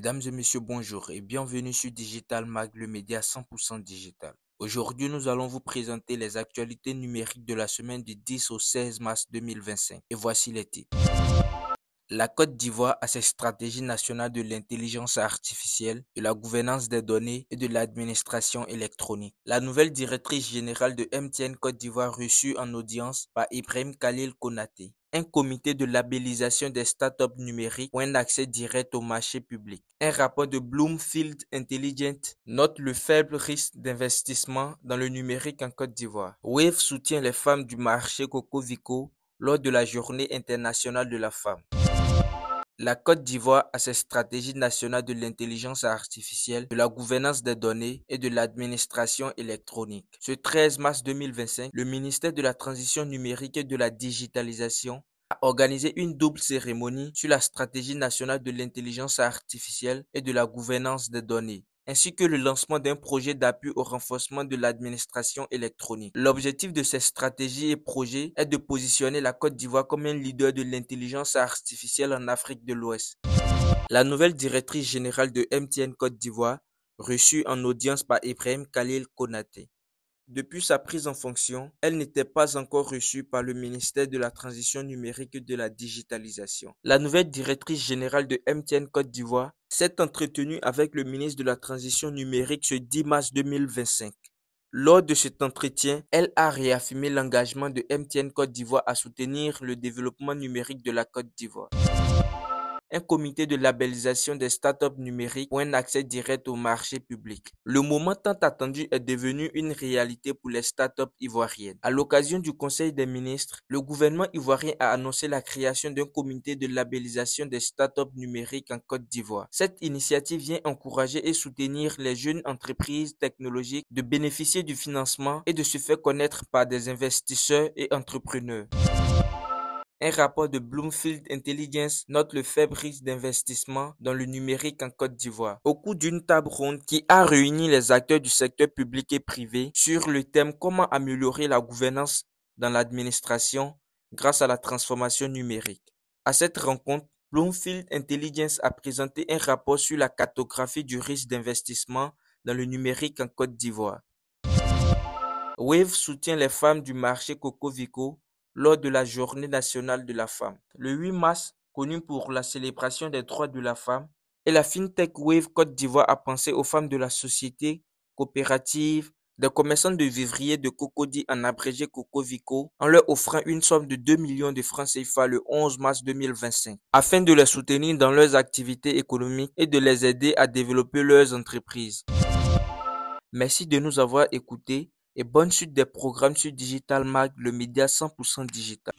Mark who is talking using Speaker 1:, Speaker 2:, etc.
Speaker 1: Mesdames et messieurs, bonjour et bienvenue sur Digital Mag, le média 100% digital. Aujourd'hui, nous allons vous présenter les actualités numériques de la semaine du 10 au 16 mars 2025. Et voici les titres. La Côte d'Ivoire a ses stratégies nationales de l'intelligence artificielle, de la gouvernance des données et de l'administration électronique. La nouvelle directrice générale de MTN Côte d'Ivoire reçue en audience par Ibrahim Khalil Konaté. Un comité de labellisation des startups numériques pour un accès direct au marché public. Un rapport de Bloomfield Intelligent note le faible risque d'investissement dans le numérique en Côte d'Ivoire. Wave soutient les femmes du marché Coco Vico lors de la Journée internationale de la femme. La Côte d'Ivoire a ses stratégies nationales de l'intelligence artificielle, de la gouvernance des données et de l'administration électronique. Ce 13 mars 2025, le ministère de la Transition numérique et de la digitalisation a organisé une double cérémonie sur la stratégie nationale de l'intelligence artificielle et de la gouvernance des données, ainsi que le lancement d'un projet d'appui au renforcement de l'administration électronique. L'objectif de ces stratégies et projets est de positionner la Côte d'Ivoire comme un leader de l'intelligence artificielle en Afrique de l'Ouest. La nouvelle directrice générale de MTN Côte d'Ivoire, reçue en audience par Ibrahim Khalil Konaté. Depuis sa prise en fonction, elle n'était pas encore reçue par le ministère de la Transition numérique et de la digitalisation. La nouvelle directrice générale de MTN Côte d'Ivoire s'est entretenue avec le ministre de la Transition numérique ce 10 mars 2025. Lors de cet entretien, elle a réaffirmé l'engagement de MTN Côte d'Ivoire à soutenir le développement numérique de la Côte d'Ivoire. Un comité de labellisation des startups numériques pour un accès direct au marché public. Le moment tant attendu est devenu une réalité pour les startups ivoiriennes. À l'occasion du Conseil des ministres, le gouvernement ivoirien a annoncé la création d'un comité de labellisation des startups numériques en Côte d'Ivoire. Cette initiative vient encourager et soutenir les jeunes entreprises technologiques de bénéficier du financement et de se faire connaître par des investisseurs et entrepreneurs. Un rapport de Bloomfield Intelligence note le faible risque d'investissement dans le numérique en Côte d'Ivoire. Au cours d'une table ronde qui a réuni les acteurs du secteur public et privé sur le thème comment améliorer la gouvernance dans l'administration grâce à la transformation numérique. À cette rencontre, Bloomfield Intelligence a présenté un rapport sur la cartographie du risque d'investissement dans le numérique en Côte d'Ivoire. Wave soutient les femmes du marché Coco Vico lors de la Journée nationale de la femme. Le 8 mars, connu pour la célébration des droits de la femme, et la FinTech Wave Côte d'Ivoire a pensé aux femmes de la société coopérative des commerçants de vivriers de Cocody en abrégé Coco Vico en leur offrant une somme de 2 millions de francs CFA le 11 mars 2025 afin de les soutenir dans leurs activités économiques et de les aider à développer leurs entreprises. Merci de nous avoir écoutés et bonne suite des programmes sur Digital Mag, le média 100% digital.